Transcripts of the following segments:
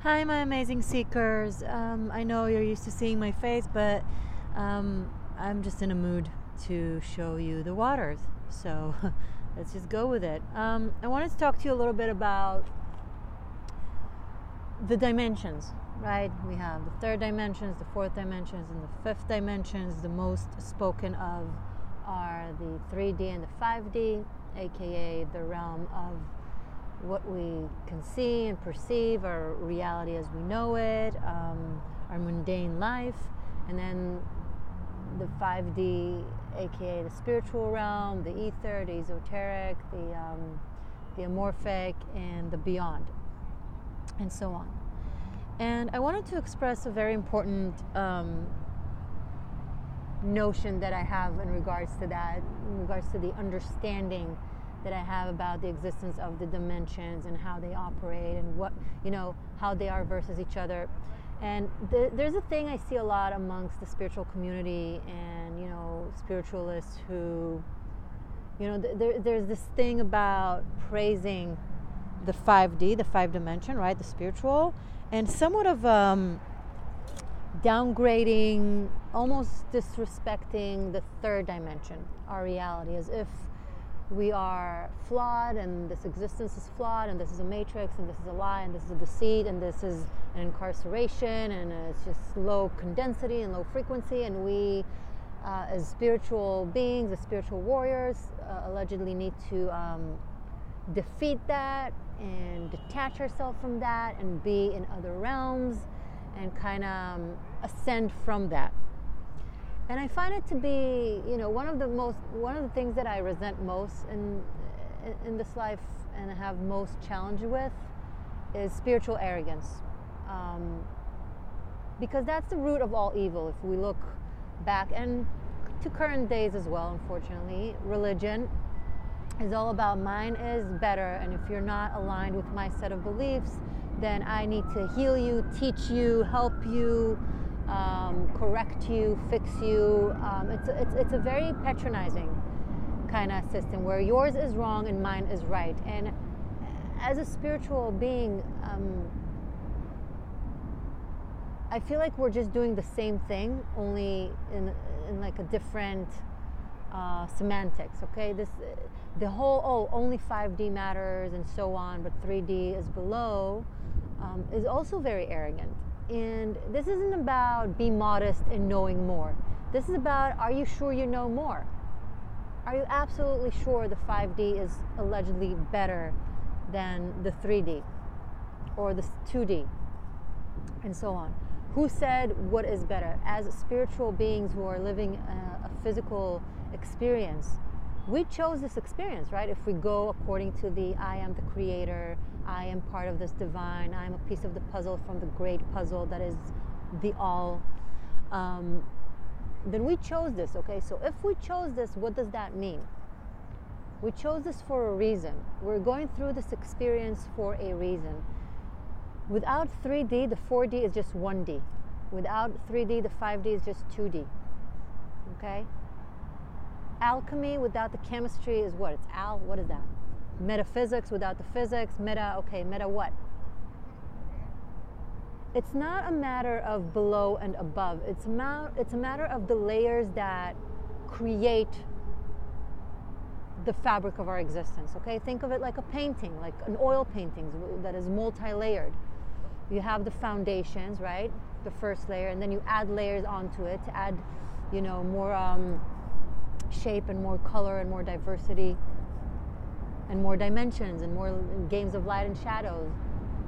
Hi, my amazing seekers. I know you're used to seeing my face, but I'm just in a mood to show you the waters. So let's just go with it. I wanted to talk to you a little bit about the dimensions, right? We have the third dimensions, the fourth dimensions, and the fifth dimensions. The most spoken of are the 3D and the 5D, aka the realm of what we can see and perceive, our reality as we know it, our mundane life, and then the 5D, aka the spiritual realm, the ether, the esoteric, the amorphic, and the beyond, and so on. And I wanted to express a very important notion that I have in regards to that, in regards to the understanding that I have about the existence of the dimensions and how they operate and what, how they are versus each other. And there's a thing I see a lot amongst the spiritual community and, spiritualists who, there's this thing about praising the 5D, the 5 dimension, right, the spiritual, and somewhat of downgrading, almost disrespecting the third dimension, our reality, as if we are flawed and this existence is flawed and this is a matrix and this is a lie and this is a deceit and this is an incarceration and it's just low condensity and low frequency, and we as spiritual beings, as spiritual warriors, allegedly need to defeat that and detach ourselves from that and be in other realms and kind of ascend from that. And I find it to be, one of the things that I resent most in this life and have most challenge with is spiritual arrogance, because that's the root of all evil. If we look back and to current days as well, unfortunately, religion is all about mine is better, and if you're not aligned with my set of beliefs, then I need to heal you, teach you, help you, correct you, fix you. It's a very patronizing kind of system where yours is wrong and mine is right. And as a spiritual being, I feel like we're just doing the same thing, only in like a different semantics. Okay, the whole only 5D matters and so on, but 3D is below, is also very arrogant. And this isn't about be modest and knowing more. This is about, are you sure you know more? Are you absolutely sure the 5D is allegedly better than the 3D or the 2D and so on? Who said what is better? As spiritual beings who are living a physical experience, we chose this experience, right? If we go according to the I am the creator, I am part of this divine, I am a piece of the puzzle from the great puzzle that is the all, then we chose this, okay? So if we chose this, what does that mean? We chose this for a reason. We're going through this experience for a reason. Without 3D, the 4D is just 1D. Without 3D, the 5D is just 2D, okay? Alchemy without the chemistry is what? It's what is that? Metaphysics without the physics, meta what? It's not a matter of below and above. It's a matter of the layers that create the fabric of our existence, okay? Think of it like a painting, like an oil painting that is multi-layered. You have the foundations, right? The first layer, and then you add layers onto it to add, more shape and more color and more diversity and more dimensions and more games of light and shadows.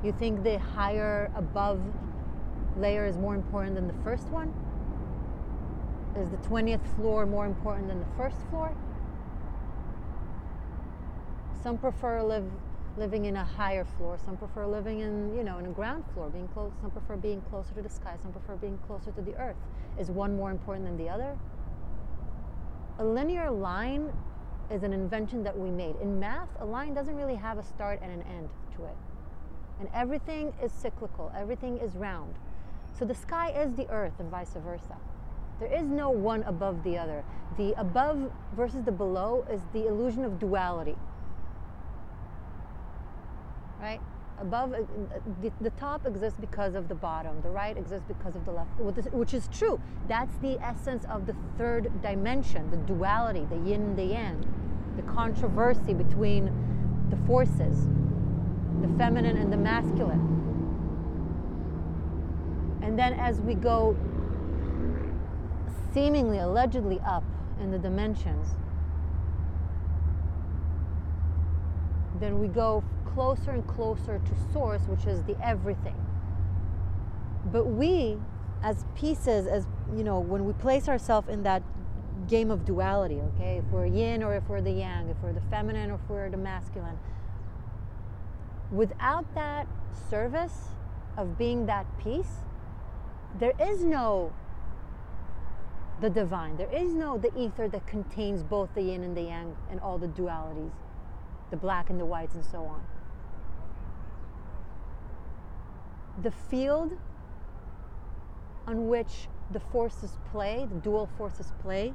You think the higher above layer is more important than the first one? Is the 20th floor more important than the first floor? Some prefer living in a higher floor. Some prefer living in, in a ground floor, being close. Some prefer being closer to the sky. Some prefer being closer to the earth. Is one more important than the other? A linear line is an invention that we made. In math, a line doesn't really have a start and an end to it. And everything is cyclical. Everything is round. So the sky is the earth and vice versa. There is no one above the other. The above versus the below is the illusion of duality. Right? above, the top exists because of the bottom, the right exists because of the left, which is true. That's the essence of the third dimension, the duality, the yin and the yang, the controversy between the forces, the feminine and the masculine. And then as we go seemingly, allegedly up in the dimensions, then we go closer and closer to source, which is the everything. But we, as pieces, as you know, when we place ourselves in that game of duality, okay, if we're yin or if we're the yang, if we're the feminine or if we're the masculine, without that service of being that piece, there is no the divine. There is no the ether that contains both the yin and the yang and all the dualities, the black and the whites and so on. The field on which the forces play, the dual forces play,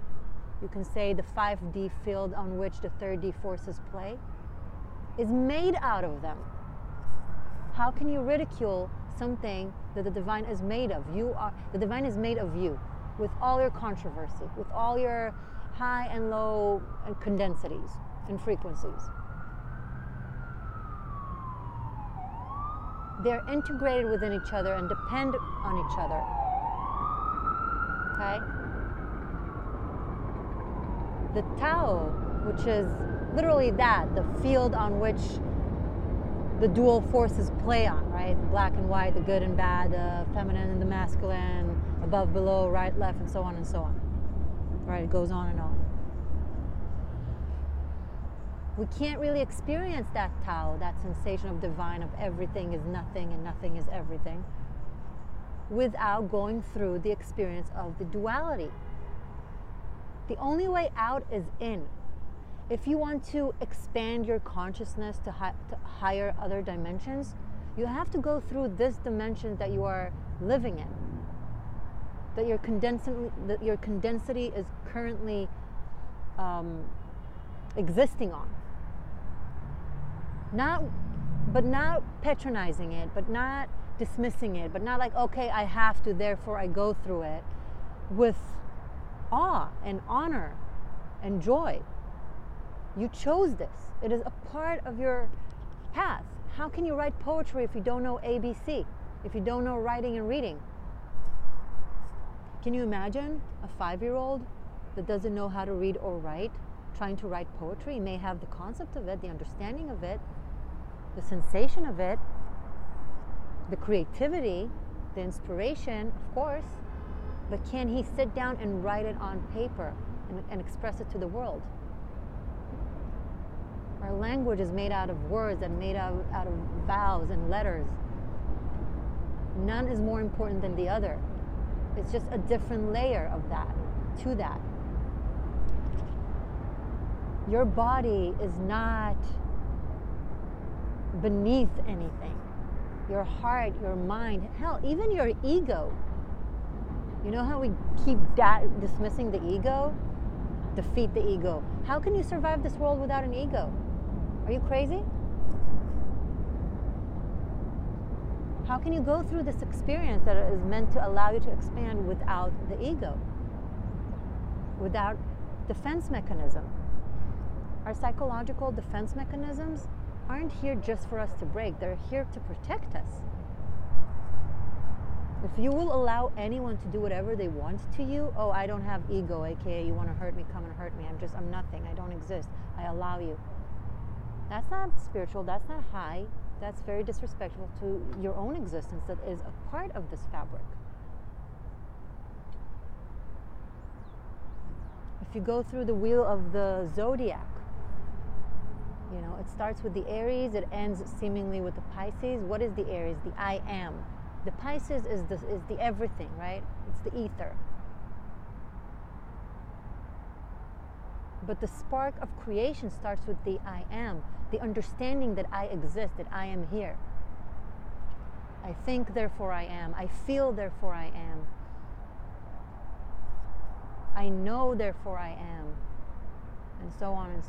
you can say the 5D field on which the 3D forces play, is made out of them. How can you ridicule something that the divine is made of? The divine is made of you, with all your controversy, with all your high and low condensities and frequencies. They're integrated within each other and depend on each other. Okay? The TAO, which is literally that, the field on which the dual forces play on, right? The black and white, the good and bad, the feminine and the masculine, above, below, right, left, and so on and so on. Right? It goes on and on. We can't really experience that TAO, that sensation of divine, of everything is nothing and nothing is everything, without going through the experience of the duality. The only way out is in. If you want to expand your consciousness to higher other dimensions, you have to go through this dimension that you are living in, that your condensity is currently existing on. Not patronizing it, but not dismissing it, but not like, okay, I have to, therefore I go through it, with awe and honor and joy. You chose this. It is a part of your path. How can you write poetry if you don't know ABC? If you don't know writing and reading? Can you imagine a 5-year-old that doesn't know how to read or write trying to write poetry? He may have the concept of it, the understanding of it, the sensation of it, the creativity, the inspiration, of course, but can he sit down and write it on paper and express it to the world? Our language is made out of words and made out of vowels and letters. None is more important than the other. It's just a different layer of that, to that. Your body is not beneath anything. Your heart, your mind, hell, even your ego. You know how we keep dismissing the ego? Defeat the ego. How can you survive this world without an ego? Are you crazy? How can you go through this experience that is meant to allow you to expand without the ego? Without defense mechanism? Our psychological defense mechanisms aren't here just for us to break. They're here to protect us. If you will allow anyone to do whatever they want to you, oh, I don't have ego, aka you want to hurt me, come and hurt me. I'm nothing. I don't exist. I allow you. That's not spiritual. That's not high. That's very disrespectful to your own existence that is a part of this fabric. If you go through the wheel of the zodiac, you know, it starts with the Aries, it ends seemingly with the Pisces. What is the Aries? The I am. The Pisces is the everything, right? It's the ether. But the spark of creation starts with the I am, the understanding that I exist, that I am here. I think, therefore I am. I feel, therefore I am. I know, therefore I am. And so on.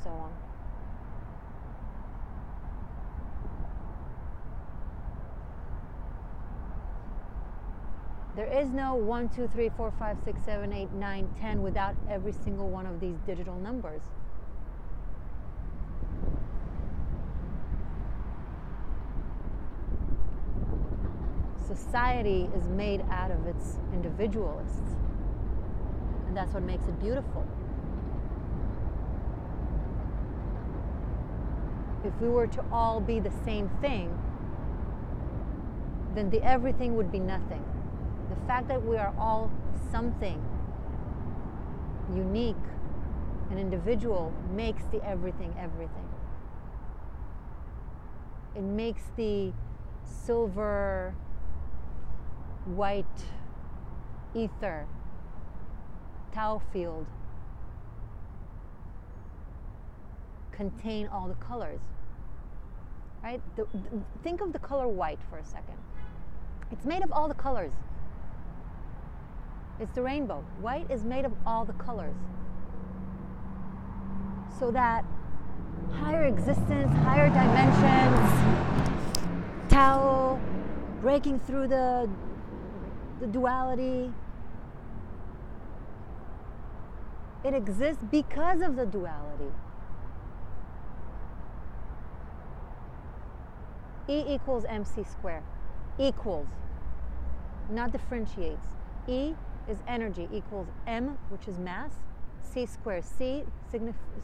There is no 1, 2, 3, 4, 5, 6, 7, 8, 9, 10 without every single one of these digital numbers. Society is made out of its individualists, and that's what makes it beautiful. If we were to all be the same thing, then the everything would be nothing. The fact that we are all something unique and individual makes the everything everything. It makes the silver, white ether, TAO field contain all the colors, right? Think of the color white for a second. It's made of all the colors. It's the rainbow. White is made of all the colors. So that higher existence, higher dimensions, TAO, breaking through the duality, it exists because of the duality. E equals mc squared. Equals, not differentiates. E is energy, equals m, which is mass, c squared. C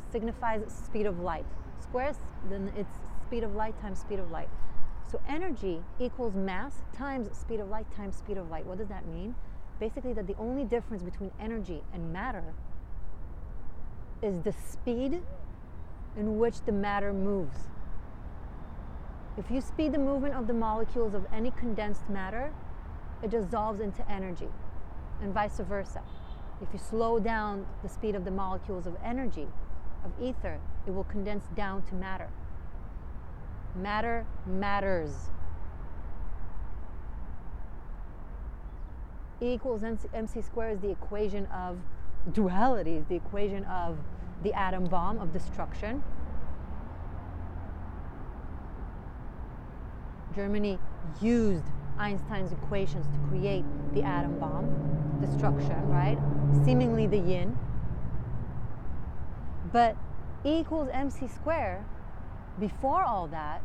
signifies speed of light. Squares, then it's speed of light times speed of light. So energy equals mass times speed of light times speed of light. What does that mean? Basically that the only difference between energy and matter is the speed in which the matter moves. If you speed the movement of the molecules of any condensed matter, it dissolves into energy, and vice versa. If you slow down the speed of the molecules of energy, of ether, it will condense down to matter. Matter matters. E equals mc squared is the equation of duality, is the equation of the atom bomb of destruction. Germany used Einstein's equations to create the atom bomb, destruction, right? Seemingly the yin. But E equals mc squared, before all that,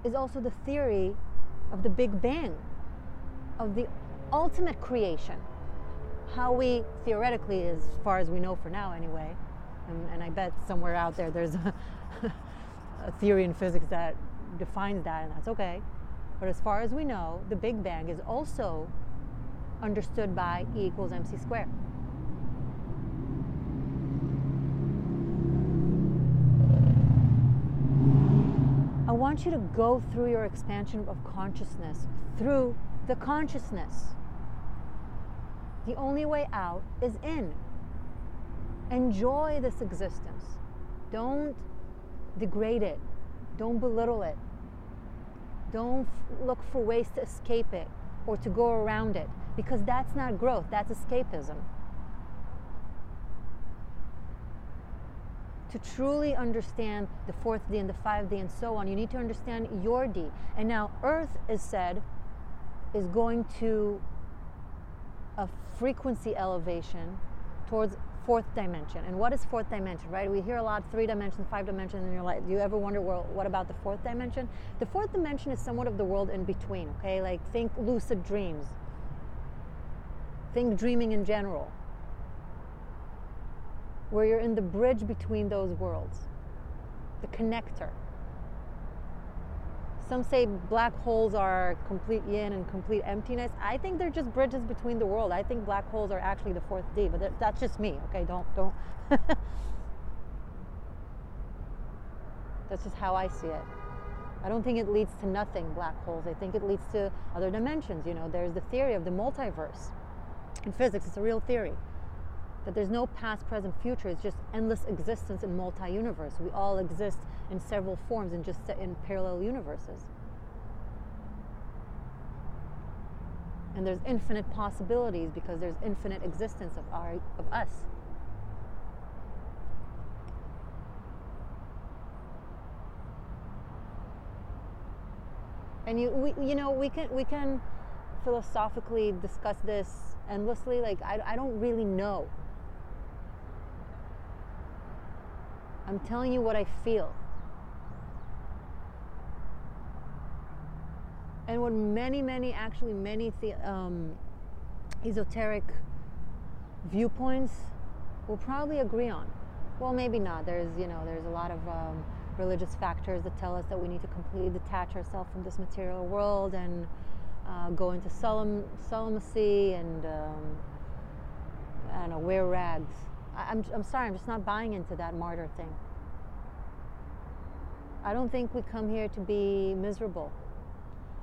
is also the theory of the Big Bang, of the ultimate creation. How we theoretically, as far as we know for now anyway, and I bet somewhere out there there's a theory in physics that defines that, and that's okay. But as far as we know, the Big Bang is also understood by E equals mc squared. I want you to go through your expansion of consciousness through the consciousness. The only way out is in. Enjoy this existence. Don't degrade it. Don't belittle it. Don't look for ways to escape it or to go around it, because that's not growth, that's escapism. To truly understand the fourth D and the 5D and so on, you need to understand your D. And now Earth is said is going to a frequency elevation towards fourth dimension. And what is fourth dimension, right? We hear a lot 3 dimensions, 5 dimensions, and you're like, do you ever wonder, well, what about the fourth dimension? The fourth dimension is somewhat of the world in between, okay? Like think lucid dreams. Think dreaming in general, where you're in the bridge between those worlds, the connector. Some say black holes are complete yin and complete emptiness. I think they're just bridges between the world. I think black holes are actually the fourth D, but that's just me, okay? Don't. That's just how I see it. I don't think it leads to nothing, black holes. I think it leads to other dimensions. You know, there's the theory of the multiverse. In physics, it's a real theory. That there's no past, present, future. It's just endless existence in multi-universe. We all exist in several forms and just in parallel universes. And there's infinite possibilities because there's infinite existence of us. And we can philosophically discuss this endlessly. Like, I don't really know. I'm telling you what I feel. And what many esoteric viewpoints will probably agree on. Well, maybe not. There's a lot of religious factors that tell us that we need to completely detach ourselves from this material world and go into celibacy and I don't know, wear rags. I'm sorry, I'm just not buying into that martyr thing. I don't think we come here to be miserable.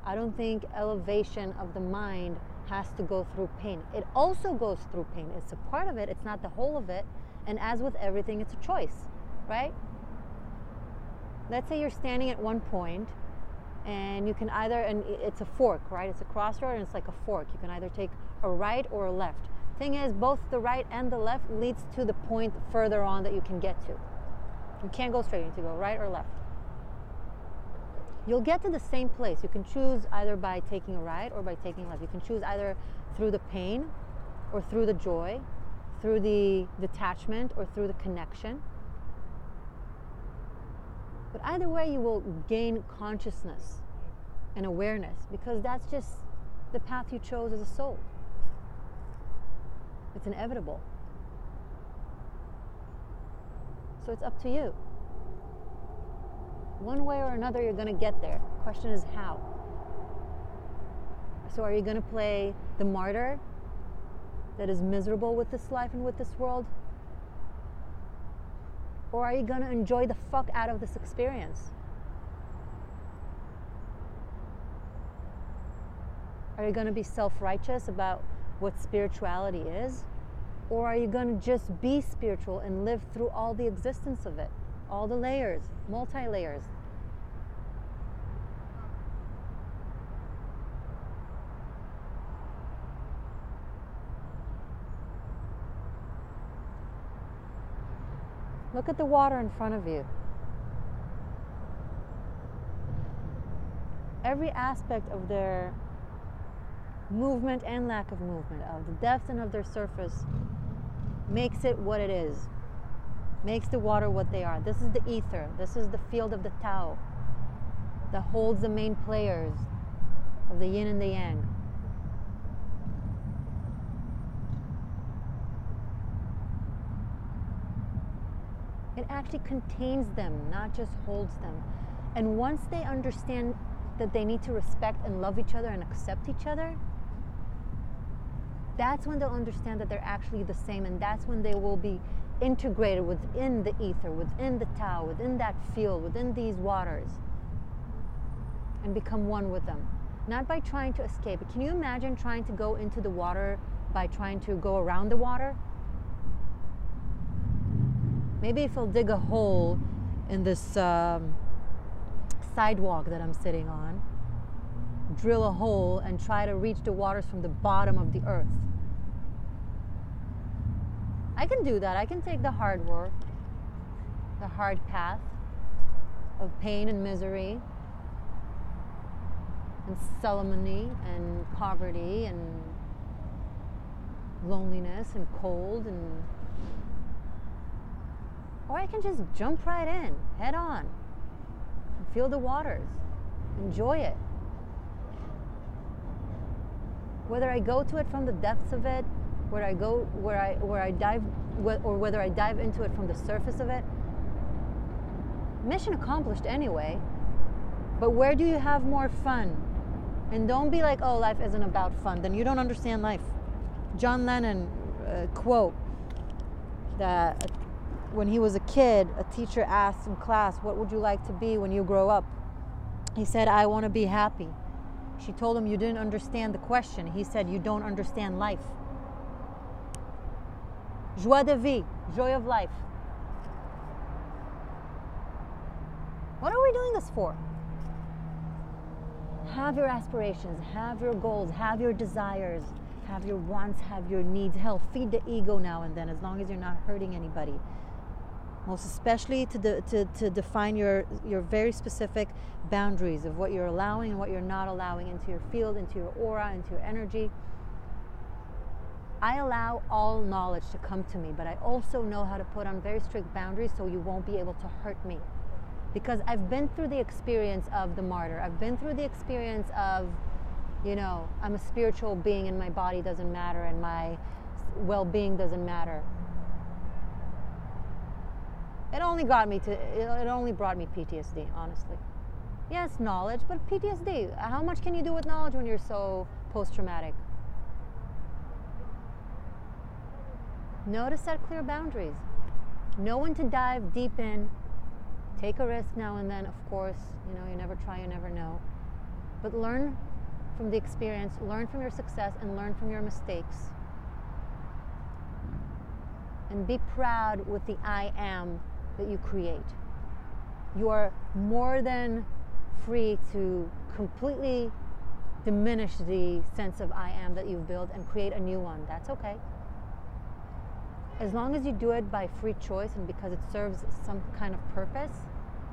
I don't think elevation of the mind has to go through pain. It also goes through pain. It's a part of it. It's not the whole of it. And as with everything, it's a choice, right? Let's say you're standing at one point and you can either, and it's a fork, right? It's a crossroad and it's like a fork. You can either take a right or a left. Thing is, both the right and the left leads to the point further on that you can get to. You can't go straight. You need to go right or left. You'll get to the same place. You can choose either by taking a right or by taking a left. You can choose either through the pain or through the joy, through the detachment or through the connection. But either way, you will gain consciousness and awareness, because that's just the path you chose as a soul. It's inevitable. So it's up to you. One way or another, you're going to get there. The question is how. So are you going to play the martyr that is miserable with this life and with this world? Or are you going to enjoy the fuck out of this experience? Are you going to be self-righteous about what spirituality is? Or are you going to just be spiritual and live through all the existence of it? All the layers, multi-layers. Look at the water in front of you. Every aspect of their movement and lack of movement, of the depth and of their surface, makes it what it is. Makes the water what they are. This is the ether. This is the field of the TAO that holds the main players of the yin and the yang. It actually contains them, not just holds them. And once they understand that they need to respect and love each other and accept each other, that's when they'll understand that they're actually the same, and that's when they will be integrated within the ether, within the Tao, within that field, within these waters, and become one with them. Not by trying to escape. Can you imagine trying to go into the water by trying to go around the water? Maybe if I'll dig a hole in this sidewalk that I'm sitting on, drill a hole and try to reach the waters from the bottom of the earth. I can do that. I can take the hard work, the hard path of pain and misery and ceremony and poverty and loneliness and cold, and or I can just jump right in, head on, and feel the waters, enjoy it. Whether I go to it from the depths of it, where I dive into it from the surface of it, mission accomplished anyway. But where do you have more fun? And don't be like, oh, life isn't about fun. Then you don't understand life. John Lennon quote that when he was a kid, a teacher asked in class, what would you like to be when you grow up? He said, I want to be happy. She told him, you didn't understand the question. He said, you don't understand life. Joie de vie, joy of life. What are we doing this for? Have your aspirations, have your goals, have your desires, have your wants, have your needs. Hell, feed the ego now and then, as long as you're not hurting anybody. most especially to define your very specific boundaries of what you're allowing and what you're not allowing into your field, into your aura, into your energy. I allow all knowledge to come to me, but I also know how to put on very strict boundaries so you won't be able to hurt me. Because I've been through the experience of the martyr. I've been through the experience of, you know, I'm a spiritual being and my body doesn't matter and my well-being doesn't matter. It only brought me PTSD, honestly. Yes, knowledge, but PTSD. How much can you do with knowledge when you're so post-traumatic? Know to set clear boundaries. Know when to dive deep in. Take a risk now and then, of course. You know, you never try, you never know. But learn from the experience, learn from your success, and learn from your mistakes. And be proud with the I am that you create. You are more than free to completely diminish the sense of I am that you've built and create a new one. That's okay. As long as you do it by free choice and because it serves some kind of purpose,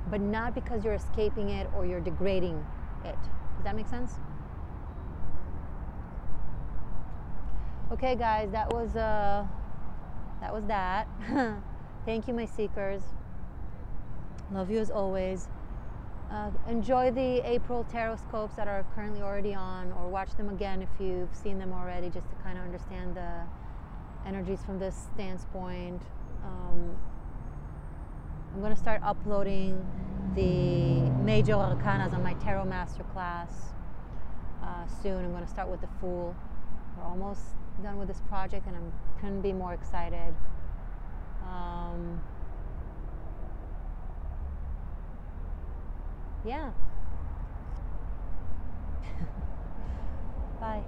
but not because you're escaping it or you're degrading it. Does that make sense? Okay, guys, that was that. Thank you, my seekers. Love you as always. Enjoy the April tarot scopes that are currently already on, or watch them again if you've seen them already, just to kind of understand the energies from this standpoint. I'm going to start uploading the major arcanas on my tarot masterclass soon. I'm going to start with the Fool. We're almost done with this project and I couldn't be more excited. Yeah. Bye.